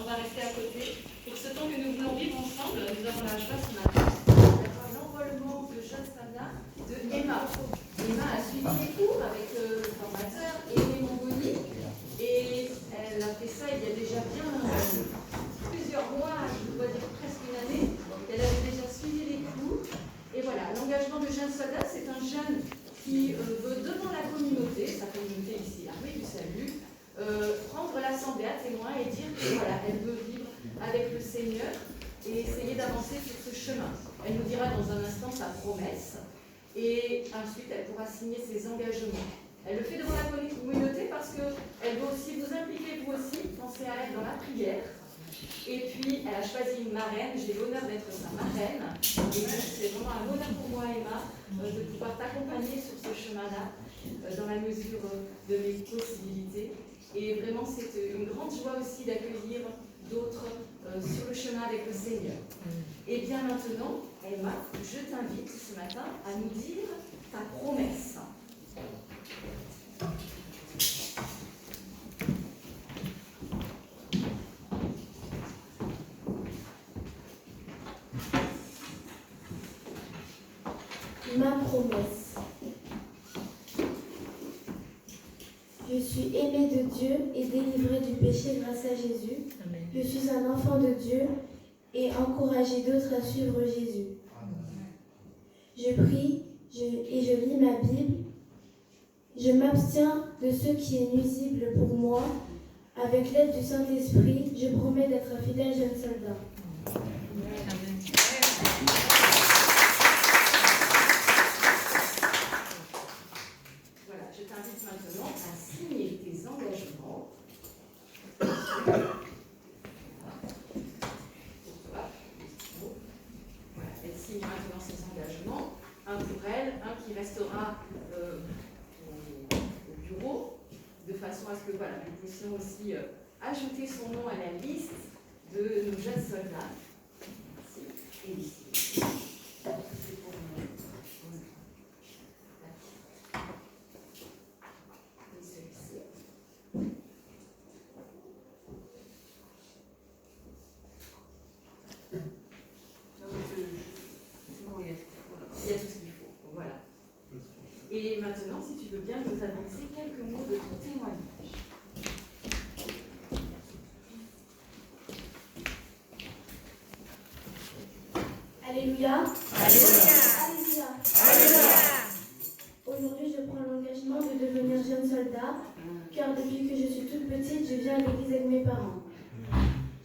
va rester à côté. Pour ce temps que nous voulons vivre ensemble, nous avons la joie ce matin d'avoir l'enrôlement de jeunes soldats de Emma. Emma a suivi les cours avec le formateur Aimé Mangoni et elle a fait ça il y a déjà bien plusieurs mois, je dois dire presque une année, qu'elle avait déjà suivi les cours. Et voilà, l'engagement de jeunes soldats, c'est un jeune qui veut devant la communauté, sa communauté ici, l'armée du salut, prendre l'assemblée à témoin et dire que voilà, elle veut vivre avec le Seigneur et essayer d'avancer sur ce chemin. Elle nous dira dans un instant sa promesse et ensuite elle pourra signer ses engagements. Elle le fait devant la communauté parce qu'elle veut aussi vous impliquer, vous aussi, penser à elle dans la prière. Et puis elle a choisi une marraine, j'ai l'honneur d'être sa marraine. Et c'est vraiment un honneur pour moi, Emma, de pouvoir t'accompagner sur ce chemin-là, dans la mesure de mes possibilités. Et vraiment, c'est une grande joie aussi d'accueillir d'autres sur le chemin avec le Seigneur. Et bien maintenant, Emma, je t'invite ce matin à nous dire ta promesse. Ma promesse. Je suis aimé de Dieu et délivré du péché grâce à Jésus. Amen. Je suis un enfant de Dieu et encourager d'autres à suivre Jésus. Amen. Je prie et je lis ma Bible. Je m'abstiens de ce qui est nuisible pour moi. Avec l'aide du Saint-Esprit, je promets d'être un fidèle jeune soldat. Amen. Voilà, je t'invite maintenant à signer tes engagements. Voilà, elle signe maintenant ses engagements. Un pour elle, un qui restera au bureau, de façon à ce que voilà, nous puissions aussi ajouter son nom à la liste de nos jeunes soldats. Ici et ici. C'est pour nous. Il y a tout ce qu'il faut. Voilà. Et maintenant, si tu veux bien nous annoncer quelques mots de ton témoignage. Alléluia. Alléluia. Alléluia. Alléluia. Aujourd'hui, je prends l'engagement de devenir jeune soldat, car depuis que je suis toute petite, je viens à l'église avec mes parents.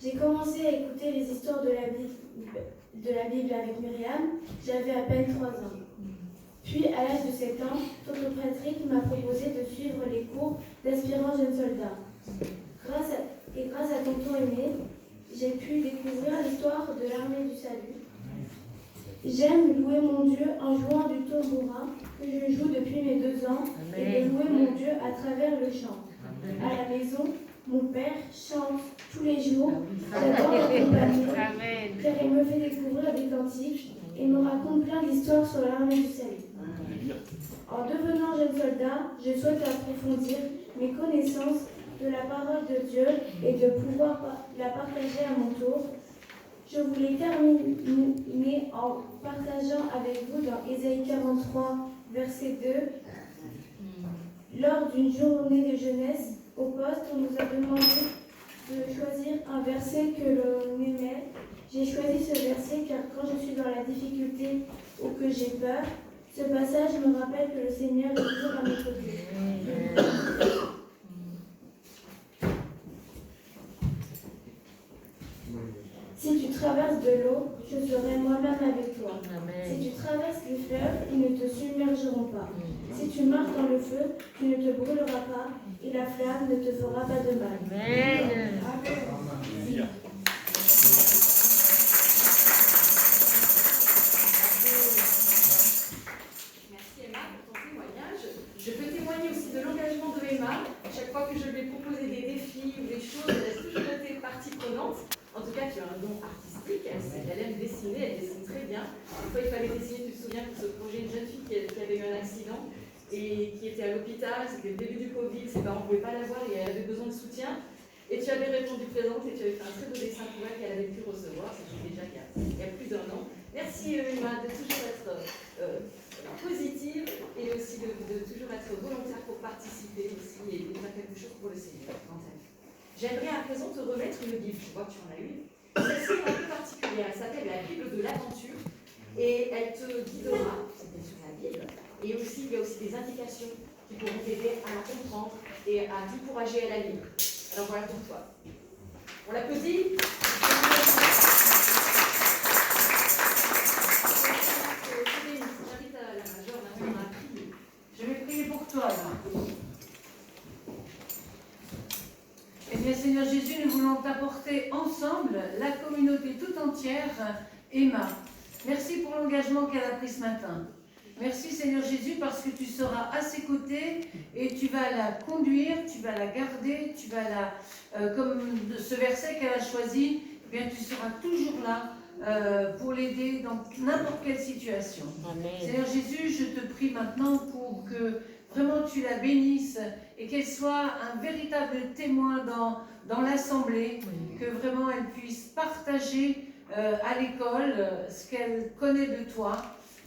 J'ai commencé à écouter les histoires de la Bible avec Myriam, j'avais à peine 3 ans. Puis, à l'âge de 7 ans, tonton Patrick m'a proposé de suivre les cours d'aspirant jeune soldat. Grâce à tonton Aimé, j'ai pu découvrir l'histoire de l'armée du salut. J'aime louer mon Dieu en jouant du tambourin que je joue depuis mes 2 ans. Amen. Et de louer mon Dieu à travers le chant. Amen. À la maison, mon père chante tous les jours. J'adore l'accompagner car il me fait découvrir des cantiques et me raconte plein d'histoires sur l'armée du salut. En devenant jeune soldat, je souhaite approfondir mes connaissances de la parole de Dieu et de pouvoir la partager à mon tour. Je voulais terminer en partageant avec vous dans Ésaïe 43, verset 2. Lors d'une journée de jeunesse au poste, on nous a demandé de choisir un verset que l'on aimait. J'ai choisi ce verset car quand je suis dans la difficulté ou que j'ai peur, ce passage me rappelle que le Seigneur est toujours à mes côtés. Si tu traverses de l'eau, je serai moi-même avec toi. Amen. Si tu traverses les fleuves, ils ne te submergeront pas. Si tu marches dans le feu, tu ne te brûleras pas et la flamme ne te fera pas de mal. Amen. Amen. Merci Emma pour ton témoignage. Je peux témoigner aussi de l'engagement de Emma. Chaque fois que je lui ai proposé des défis ou des choses, elle a toujours été partie prenante. En tout cas, tu as un don artistique, elle aime dessiner, elle dessine très bien. Une fois, il fallait dessiner, tu te souviens, pour ce projet, une jeune fille qui avait eu un accident et qui était à l'hôpital, c'était le début du Covid, ses parents ne pouvaient pas la voir et elle avait besoin de soutien. Et tu avais répondu présente et tu avais fait un très beau dessin pour elle qu'elle avait pu recevoir. C'était déjà il y a plus d'un an. Merci Emma de toujours être positive et aussi de toujours être volontaire pour participer aussi et de faire quelque chose pour le Seigneur. J'aimerais à présent te remettre une Bible. Je vois que tu en as une. Celle-ci est un peu particulière. Elle s'appelle la Bible de l'aventure et elle te guidera, c'est bien sûr la Bible, et aussi il y a aussi des indications qui pourront t'aider à la comprendre et à t'encourager à la lire. Alors voilà pour toi. On l'applaudit. J'invite à la majeure maintenant à prier. Je vais prier pour toi là. Eh bien Seigneur Jésus, nous voulons t'apporter ensemble, la communauté tout entière, Emma. Merci pour l'engagement qu'elle a pris ce matin. Merci Seigneur Jésus parce que tu seras à ses côtés et tu vas la conduire, tu vas la garder, tu vas la, comme ce verset qu'elle a choisi, eh bien tu seras toujours là pour l'aider dans n'importe quelle situation. Amen. Seigneur Jésus, je te prie maintenant pour que vraiment tu la bénisses et qu'elle soit un véritable témoin dans l'assemblée, que vraiment elle puisse partager à l'école ce qu'elle connaît de toi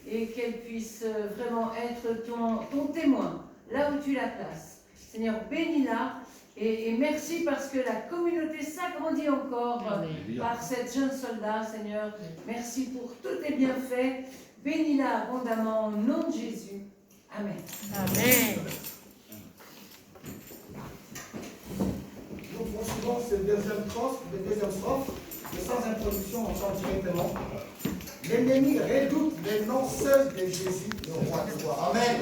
et qu'elle puisse vraiment être ton témoin, là où tu la places. Seigneur, bénis-la et merci parce que la communauté s'agrandit encore par cette jeune soldat, Seigneur. Merci pour tous tes bienfaits. Bénis-la abondamment au nom de Jésus. Amen. Amen. Nous poursuivons ce deuxième strophe, et sans introduction, on chante directement. L'ennemi redoute les noms seuls de Jésus, le roi de roi. Amen.